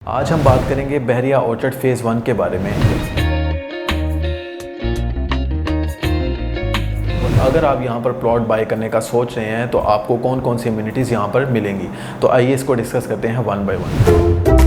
आज हम बात करेंगे बहरिया ऑर्चर्ड फेज़ 1 के बारे में। अगर आप यहाँ पर प्लॉट बाय करने का सोच रहे हैं तो आपको कौन कौन सी अम्यूनिटीज़ यहाँ पर मिलेंगी, तो आइए इसको डिस्कस करते हैं वन बाय वन।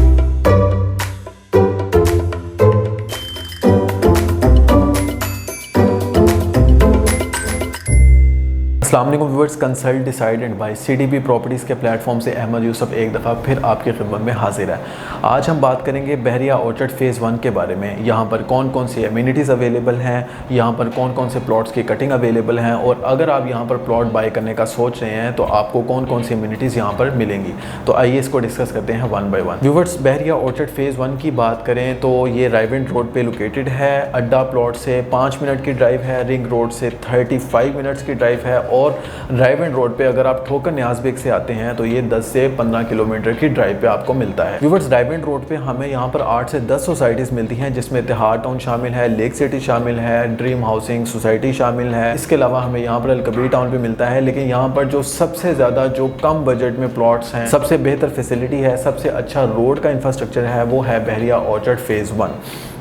अस्सलाम वालेकुम viewers, consult decide and buy CDP properties के प्लेटफॉर्म से अहमद यूसुफ एक दफ़ा फिर आपकी खिदमत में हाजिर है। आज हम बात करेंगे बहरिया ऑर्चर्ड फेज़ 1 के बारे में। यहाँ पर कौन कौन सी अम्यूनिटीज़ अवेलेबल हैं, यहाँ पर कौन कौन से प्लॉट्स की कटिंग अवेलेबल हैं, और अगर आप यहाँ पर प्लॉट बाय करने का सोच रहे हैं तो आपको कौन कौन सी अम्यूनिटीज़ यहाँ पर मिलेंगी, तो आइए इसको डिस्कस करते हैं one by one. Viewers, Bahria orchard phase 1 की बात करें तो ये रायविंड रोड पर लोकेटेड है। अड्डा प्लॉट से 5 मिनट की ड्राइव है, रिंग रोड से 35 मिनट्स की ड्राइव है, और रायविंड रोड पे अगर आप ठोकर न्याज बेग से आते हैं तो ये 10 से 15 किलोमीटर की ड्राइव पे आपको मिलता है। व्यूअर्स, रायविंड रोड पे हमें यहाँ पर 8 से 10 सोसाइटीज़ मिलती हैं, जिसमें इतिहाद टाउन शामिल है, लेक सिटी शामिल है, ड्रीम हाउसिंग सोसाइटी शामिल है। इसके अलावा हमें यहाँ पर अलकबीर टाउन भी मिलता है। लेकिन यहाँ पर जो सबसे ज़्यादा जो कम बजट में प्लॉट्स हैं, सबसे बेहतर फैसिलिटी है, सबसे अच्छा रोड का इंफ्रास्ट्रक्चर है, वो है बहरिया ऑर्चर्ड फेज़ 1।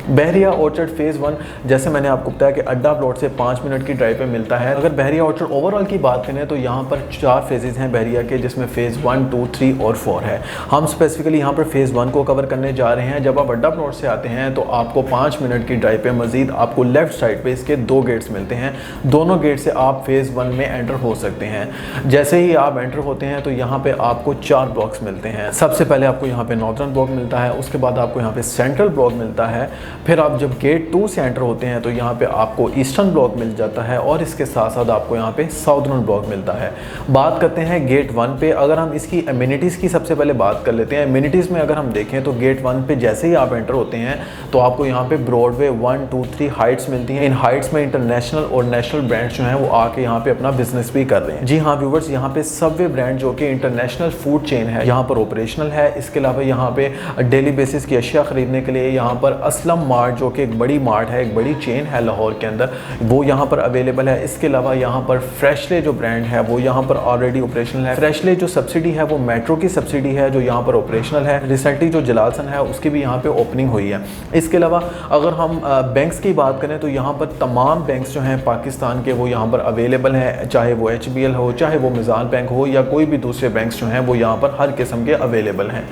बहरिया ऑर्चर्ड फेज़ 1 जैसे मैंने आपको बताया कि अड्डा प्लॉट से 5 मिनट की ड्राइव पे मिलता है। अगर बहरिया ऑर्चर्ड ओवरऑल की बात करें तो यहाँ पर 4 फेजेज़ हैं बहरिया के, जिसमें फ़ेज़ 1, 2, 3 और 4 है। हम स्पेसिफिकली यहाँ पर फ़ेज़ 1 को कवर करने जा रहे हैं। जब आप अड्डा प्लॉट से आते हैं तो आपको 5 मिनट की ड्राइव पे मज़ीद आपको लेफ़्ट साइड पर इसके 2 गेट्स मिलते हैं। दोनों गेट से आप फ़ेज़ 1 में एंटर हो सकते हैं। जैसे ही आप एंटर होते हैं तो यहाँ पर आपको 4 ब्लॉक्स मिलते हैं। सबसे पहले आपको यहाँ पर नॉर्दर्न ब्लॉक मिलता है, उसके बाद आपको यहाँ पर सेंट्रल ब्लॉक मिलता है। फिर आप जब गेट 2 से एंटर होते हैं तो यहाँ पे आपको ईस्टर्न ब्लॉक मिल जाता है, और इसके साथ साथ आपको यहाँ पे साउदर्न ब्लॉक मिलता है। बात करते हैं गेट 1 पे। अगर हम इसकी अम्यूनिटीज़ की सबसे पहले बात कर लेते हैं। अम्यूनिटीज़ में अगर हम देखें तो गेट 1 पे जैसे ही आप एंटर होते हैं तो आपको यहाँ पे ब्रॉडवे 1, 2, 3 हाइट्स मिलती हैं। इन हाइट्स में इंटरनेशनल और नेशनल ब्रांड्स जो हैं वो आके यहाँ पे अपना बिजनेस भी कर रहे हैं। जी हाँ व्यूवर्स, यहाँ पे सबवे ब्रांड जो कि इंटरनेशनल फूड चेन है यहाँ पर ऑपरेशनल है। इसके अलावा यहाँ पे डेली बेसिस की अशिया खरीदने के लिए यहाँ पर असलम मार्ट जो कि एक बड़ी मार्ट है, एक बड़ी चेन है लाहौर के अंदर, वो यहाँ पर अवेलेबल है। इसके अलावा यहाँ पर फ्रेशले जो ब्रांड है वो यहाँ पर ऑलरेडी ऑपरेशनल है। फ्रेशले जो सब्सिडी है वो मेट्रो की सब्सिडी है जो यहाँ पर ऑपरेशनल है। रिसेंटली जो जलालसन है उसकी भी यहाँ पे ओपनिंग हुई है। इसके अलावा अगर हम बैंक्स की बात करें तो यहाँ पर तमाम बैंक्स जो हैं पाकिस्तान के वो यहाँ पर अवेलेबल हैं, चाहे वो HBL हो, चाहे वो मिज़ान बैंक हो, या कोई भी दूसरे बैंक्स जो हैं वो यहाँ पर हर किस्म के अवेलेबल हैं।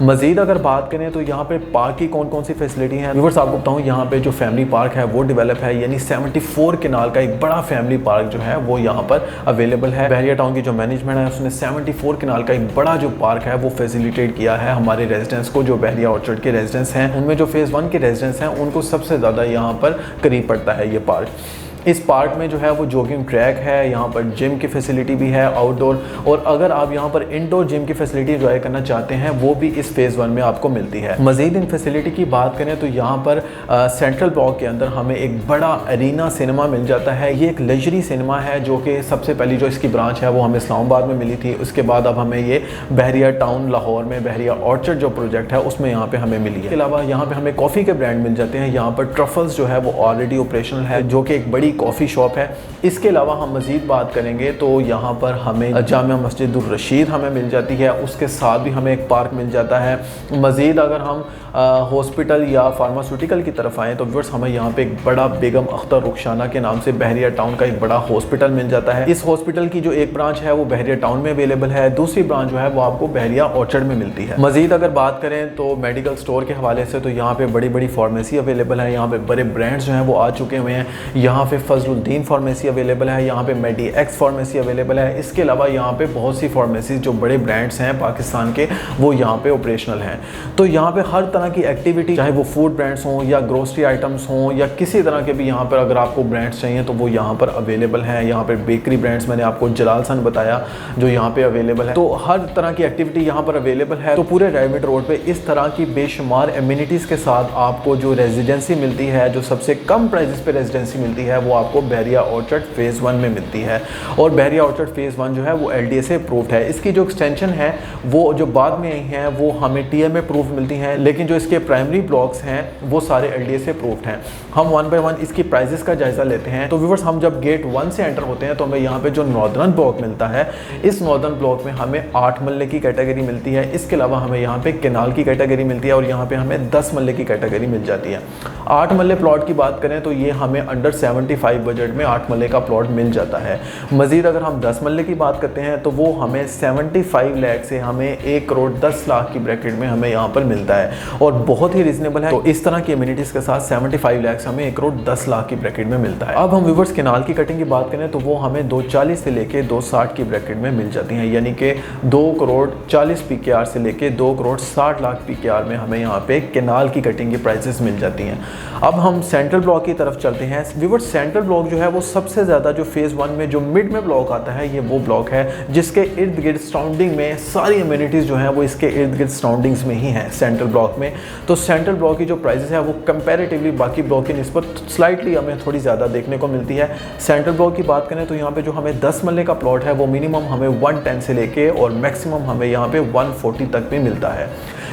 मज़ीद अगर बात करें तो यहाँ पे पार्क की कौन कौन सी फैसिलिटी हैं। व्यूअर्स, आपको बताऊँ यहाँ पे जो फैमिली पार्क है वो डेवलप है, यानी 74 कनाल का एक बड़ा फैमिली पार्क जो है वो यहाँ पर अवेलेबल है। बहरिया टाउन की जो मैनेजमेंट है उसने 74 कनाल का एक बड़ा जो पार्क है वो फैसिलिटेट किया है हमारे रेजिडेंट्स को। जो बहरिया ऑर्चर्ड के रेजिडेंट्स हैं उनमें जो फ़ेज़ 1 के रेजिडेंट्स हैं उनको सबसे ज़्यादा यहाँ पर करीब पड़ता है ये पार्क। इस पार्क में जो है वो जॉगिंग ट्रैक है, यहाँ पर जिम की फैसिलिटी भी है आउटडोर, और अगर आप यहाँ पर इंडोर जिम की फैसिलिटी एंजॉय करना चाहते हैं वो भी इस फ़ेज़ 1 में आपको मिलती है। मज़ीद इन फैसिलिटी की बात करें तो यहाँ पर सेंट्रल ब्लॉक के अंदर हमें एक बड़ा अरीना सिनेमा मिल जाता है। ये एक लग्जरी सिनेमा है जो कि सबसे पहली जो इसकी ब्रांच है वो हमें इस्लामाबाद में मिली थी। उसके बाद अब हमें ये बहरिया टाउन लाहौर में बहरिया ऑर्चर्ड जो प्रोजेक्ट है उसमें यहाँ पर हमें मिली है। इसके अलावा यहाँ पर हमें कॉफ़ी के ब्रांड मिल जाते हैं। यहाँ पर ट्रफल्स जो है वो ऑलरेडी ऑपरेशनल है, जो कि एक बड़ी कॉफ़ी शॉप है। इसके अलावा हम मज़ीद बात करेंगे तो यहाँ पर हमें जामिया मस्जिद उर रशीद हमें मिल जाती है, उसके साथ भी हमें एक पार्क मिल जाता है। मज़ीद अगर हम हॉस्पिटल या फार्मास्यूटिकल की तरफ आएँ तो व्यूअर्स हमें यहाँ पे एक बड़ा बेगम अख्तर रुखसाना के नाम से बहरिया टाउन का एक बड़ा हॉस्पिटल मिल जाता है। इस हॉस्पिटल की जो एक ब्रांच है वो बहरिया टाउन में अवेलेबल है, दूसरी ब्रांच जो है वो आपको बहरिया ऑर्चर्ड में मिलती है। मज़ीद अगर बात करें तो मेडिकल स्टोर के हवाले से तो यहाँ पे बड़ी बड़ी फार्मेसी अवेलेबल है। यहाँ पे बड़े ब्रांड्स जो हैं वो आ चुके हुए हैं। यहाँ पे फजलुद्दीन फार्मेसी अवेलेबल है, यहाँ पे मेडी-एक्स फार्मेसी अवेलेबल है। इसके अलावा यहाँ पे बहुत सी फार्मेसी जो बड़े ब्रांड्स हैं पाकिस्तान के वो यहाँ पे ऑपरेशनल हैं। तो यहाँ पे हर तरह की एक्टिविटी, चाहे वो फूड ब्रांड्स हों या ग्रोसरी आइटम्स हों या किसी तरह के भी यहाँ पर अगर आपको ब्रांड्स चाहिए तो वो यहाँ पर अवेलेबल हैं। यहाँ पर बेकरी ब्रांड्स मैंने आपको जलालसन बताया जो यहाँ पे अवेलेबल है। तो हर तरह की एक्टिविटी यहाँ पर अवेलेबल है। तो पूरे रायविंड रोड पे इस तरह की बेशुमार एम्यूनिटीज़ के साथ आपको जो रेजिडेंसी मिलती है, जो सबसे कम प्राइजेस पे रेजिडेंसी मिलती है, वो वो आपको बहरिया ऑर्चर्ड फेज़ 1 में मिलती है। और बहरिया ऑर्चर्ड फेज़ 1 जो है वो LDA से अप्रूव्ड है। इसकी जो एक्सटेंशन है वो जो बाद में आई हैं वो हमें TMA अप्रूव मिलती हैं, लेकिन जो इसके प्राइमरी ब्लॉक्स हैं वो सारे LDA से अप्रूव्ड हैं। हम 1 बाय 1 इसकी प्राइजेस का जायज़ा लेते हैं। तो व्यूअर्स, हम जब गेट 1 से एंटर होते हैं तो हमें यहाँ पे जो नॉर्दर्न ब्लॉक मिलता है, इस नॉर्दर्न ब्लॉक में हमें 8 मल्ले की कैटेगरी मिलती है। इसके अलावा हमें यहाँ पे केनाल की कैटेगरी मिलती है और यहाँ पे हमें 10 मल्ले की कैटेगरी मिल जाती है। 8 मल्ले प्लॉट की बात करें तो ये हमें अंडर 75 बजट में 8 मल्ले का प्लॉट मिल जाता है। मजीद अगर हम 10 मल्ले की बात करते हैं तो वो हमें 75 लाख से हमें 1 करोड़ 10 लाख की ब्रैकेट में हमें यहाँ पर मिलता है और बहुत ही रीजनेबल है। तो इस तरह की एमिनिटीज़ के साथ 75 लाख से हमें 1 करोड़ 10 लाख की ब्रैकेट में मिलता है। अब हम व्यूअर्स केनाल की कटिंग की बात करें तो वो हमें 240 से लेके 260 की ब्रैकेट में मिल जाती हैं, यानी कि 2 करोड़ 40 PKR से लेके 2 करोड़ 60 लाख PKR में हमें यहाँ पे केनाल की कटिंग की प्राइसेस मिल जाती हैं। अब हम सेंट्रल ब्लॉक की तरफ चलते हैं। व्यूअर्स, सेंट्रल ब्लॉक जो है वो सबसे ज़्यादा जो फेज़ 1 में जो मिड में ब्लॉक आता है, ये वो ब्लॉक है जिसके इर्द गिर्द सराउंडिंग में सारी अम्यूनिटीज़ जो हैं वो इसके इर्द गिर्द सराउंडिंग्स में ही हैं सेंट्रल ब्लॉक में। तो सेंट्रल ब्लॉक की जो प्राइसेस है वो कंपैरेटिवली बाकी ब्लॉक की निस्बत स्लाइटली हमें थोड़ी ज़्यादा देखने को मिलती है। सेंट्रल ब्लॉक की बात करें तो यहाँ पे जो हमें 10 मल्ले का प्लॉट है वो मिनिमम हमें 110 से लेके और मैक्सिमम हमें यहाँ पे 140 तक भी मिलता है,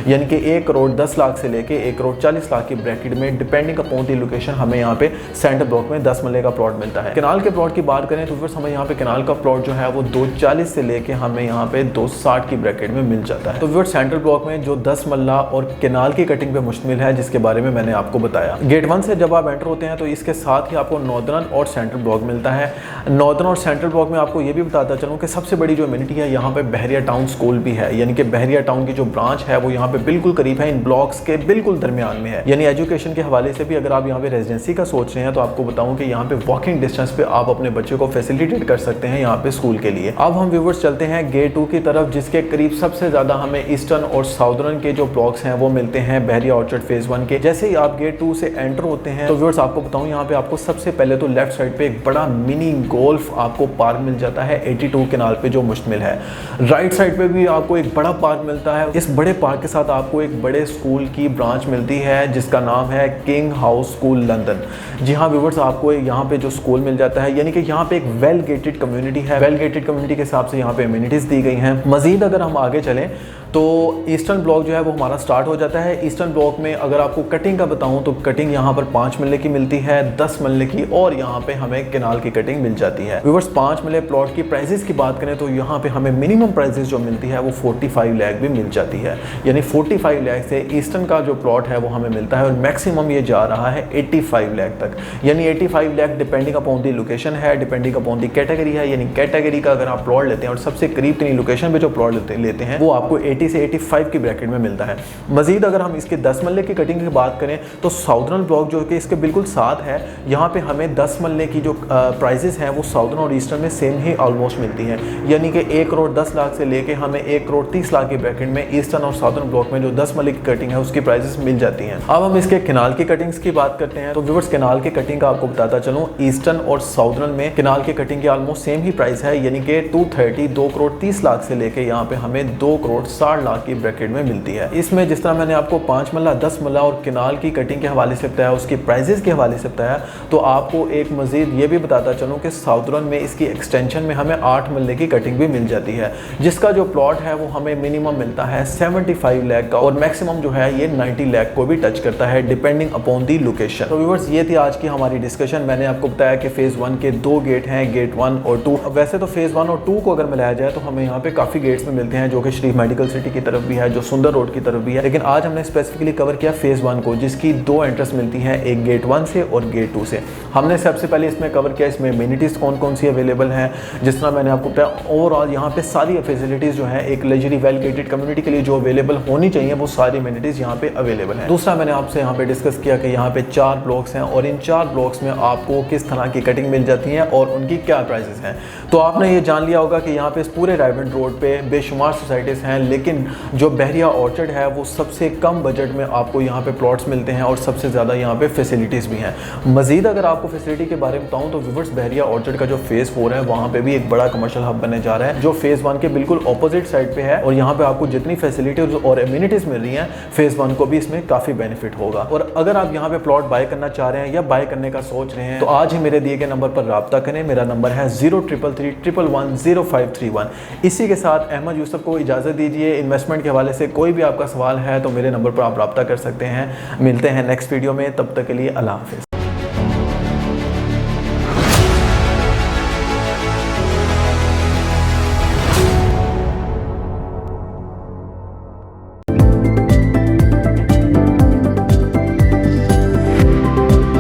यानी कि 1 करोड़ 10 लाख से लेके 1 करोड़ 40 लाख की ब्रैकेट में डिपेंडिंग अपॉन दी लोकेशन हमें यहाँ पे सेंट्रल ब्लॉक में 10 मल्ले का प्लॉट मिलता है। केनाल के प्लॉट की बात करें तो फिर हमें यहाँ पे केनाल का प्लॉट जो है वो 240 से लेके हमें यहाँ पे 260 की ब्रैकेट में मिल जाता है। तो फिर सेंट्रल ब्लॉक में जो 10 मल्ला और केनाल की कटिंग पे मुश्तमिल है, जिसके बारे में मैंने आपको बताया। गेट 1 से जब आप एंटर होते हैं तो इसके साथ ही आपको नॉर्दर्न और सेंट्रल ब्लॉक मिलता है। नॉर्दर्न और सेंट्रल ब्लॉक में आपको ये भी बताता चलूँ कि सबसे बड़ी जो एमिनिटी है यहाँ पे बहरिया टाउन स्कूल भी है, यानी कि बहरिया टाउन की जो ब्रांच है वो यहाँ पे बिल्कुल करीब है, इन ब्लॉक्स के बिल्कुल दरमियान में है। यानी एजुकेशन के हवाले से भी अगर आप यहाँ पे रेजिडेंसी का सोच रहे हैं तो आपको बताऊं कि यहाँ पे वॉकिंग डिस्टेंस पे आप अपने बच्चे को फैसिलिटेट कर सकते हैं यहाँ पे स्कूल के लिए। अब हम व्यूअर्स चलते हैं गेट 2 की तरफ, जिसके करीब सबसे ज्यादा हमें ईस्टर्न और साउदर्न के जो ब्लॉक्स हैं वो मिलते हैं बहरिया ऑर्चर्ड फेज 1 के। जैसे ही आप गेट 2 से एंटर होते हैं तो व्यूअर्स आपको बताऊं यहाँ पे आपको सबसे पहले तो लेफ्ट साइड पे एक बड़ा मिनी गोल्फ आपको पार्क मिल जाता है 82 केनाल पे जो मुश्तमिल है। राइट साइड पे भी आपको एक बड़ा पार्क मिलता है। इस बड़े पार्क के साथ आपको एक बड़े स्कूल की ब्रांच मिलती है जिसका नाम है किंग हाउस स्कूल लंदन। जी हाँ व्यूअर्स, आपको यहाँ पे जो स्कूल मिल जाता है, यानी कि यहाँ पे एक वेल गेटेड कम्युनिटी है। वेल गेटेड कम्युनिटी के हिसाब से यहाँ पे एमिनिटीज दी गई हैं। मजीद अगर हम आगे चलें तो ईस्टर्न ब्लॉक जो है वो हमारा स्टार्ट हो जाता है। ईस्टर्न ब्लॉक में अगर आपको कटिंग का बताऊं तो कटिंग यहाँ पर 5 मल्ले की मिलती है, 10 मल्ले की, और यहाँ पे हमें केनाल की कटिंग मिल जाती है। व्यूअर्स, 5 मल्ले प्लॉट की प्राइसेस की बात करें तो यहाँ पे हमें मिनिमम प्राइसेस जो मिलती है वो 45 लाख भी मिल जाती है, यानी 45 लाख से ईस्टर्न का जो प्लॉट है वो हमें मिलता है और मैक्सिमम ये जा रहा है 85 लाख तक, यानी 85 lakh depending upon the location है, डिपेंडिंग अपॉन दी कैटेगरी है। यानी कैटेगरी का अगर आप प्लॉट लेते हैं और सबसे करीब तरीन लोकेशन पे जो प्लॉट लेते हैं वो आपको 80 से 85 की ब्रैकेट में मिलता है। मजीद अगर हम इसके 10 मल्ले की कटिंग की बात करें तो साउदर्न ब्लॉक जो कि इसके बिल्कुल साथ है, यहाँ पे हमें 10 मल्ले की जो प्राइसेस हैं वो साउदर्न और ईस्टर्न में सेम ही ऑलमोस्ट मिलती हैं, यानी कि 1 करोड़ 10 लाख से लेके हमें 1 करोड़ 30 लाख की ब्रैकेट में ईस्टर्न और साउदर्न ब्लॉक में जो 10 मल्ले की कटिंग है उसकी प्राइसेस मिल जाती हैं। अब हम इसके केनाल की कटिंग्स की बात करते हैं तो व्यूअर्स, केनाल की कटिंग का आपको बताता चलूँ, ईस्टर्न और साउदर्न में केनाल की कटिंग की ऑलमोस्ट सेम ही प्राइस है, यानी कि 2 करोड़ 30 लाख से लेके यहाँ पे हमें 2 करोड़ 60 लाख की ब्रैकेट में मिलती है। इसमें जिस तरह मैंने आपको 5 मल्ला, 10 मल्ला और केनाल की कटिंग के हवाले से बताया, उसकी प्राइसेस के हवाले से बताया, तो आपको एक मजीद ये भी बताता चलूँ कि साउदर्न में इसकी एक्सटेंशन में हमें 8 मल्ले की कटिंग भी मिल जाती है, जिसका जो प्लॉट है वो हमें मिनिमम मिलता है 75 लाख का और मैक्सिमम जो है ये 90 लाख को भी टच करता है डिपेंडिंग अपॉन दी लोकेशन। तो व्यूअर्स, ये थी आज की हमारी डिस्कशन। मैंने आपको बताया कि फेज 1 के 2 गेट हैं, गेट 1 और 2। वैसे तो फेज 1 और 2 को अगर मिलाया जाए तो हमें यहाँ पे काफ़ी गेट्स में मिलते हैं, जो कि शरीफ मेडिकल सिटी की तरफ भी है, जो सुंदर रोड की तरफ भी है, लेकिन आज हमने स्पेसिफिकली कवर किया फेज 1 को, जिसकी 2 एंट्रेंस मिलती हैं, एक गेट 1 से और गेट 2 से। हमने सबसे पहले इसमें कवर किया इसमें एमिनिटीज़ कौन कौन सी अवेलेबल हैं, जिस तरह मैंने आपको बताया ओवरऑल यहाँ पे सारी फैसिलिटीज़ जो है एक लग्जरी वेल गेटेड कम्युनिटी के लिए जो अवेलेबल होनी चाहिए वो सारी एमिनिटीज़ यहाँ पे अवेलेबल है। दूसरा मैंने आपसे यहाँ पे डिस्कस किया कि यहाँ पे 4 ब्लॉक्स हैं और इन 4 ब्लॉक्स में आपको किस तरह की कटिंग मिल जाती है और उनकी क्या प्राइसेस हैं। तो आपने ये जान लिया होगा कि यहाँ पे इस पूरे रायबंद रोड पे बेशुमार सोसाइटीज़ हैं, लेकिन लेकिन जो बहरिया ऑर्चर्ड है वो सबसे कम बजट में आपको यहाँ पे प्लॉट्स मिलते हैं और सबसे ज़्यादा यहाँ पे फैसिलिटीज़ भी हैं। मज़ीद अगर आपको फैसिलिटी के बारे में बताऊँ तो व्यूअर्स, बहरिया ऑर्चर्ड का जो फेज़ 4 है वहाँ पे भी एक बड़ा कमर्शियल हब बनने जा रहा है जो फेज़ 1 के बिल्कुल ऑपोजिट साइड पे है, और यहाँ पे आपको जितनी फैसिलिटीज और एमिनिटीज़ मिल रही हैं फेज़ 1 को भी इसमें काफ़ी बेनिफिट होगा। और अगर आप यहाँ पे प्लॉट बाय करना चाह रहे हैं या बाय करने का सोच रहे हैं तो आज ही मेरे दिए गए नंबर पर रब्ता करें। मेरा नंबर है 0333110531। इसी के साथ अहमद यूसुफ को इजाज़त दीजिए। इन्वेस्टमेंट के हवाले से कोई भी आपका सवाल है तो मेरे नंबर पर आप रब्ता कर सकते हैं। मिलते हैं नेक्स्ट वीडियो में, तब तक के लिए अल्लाह हाफिज़।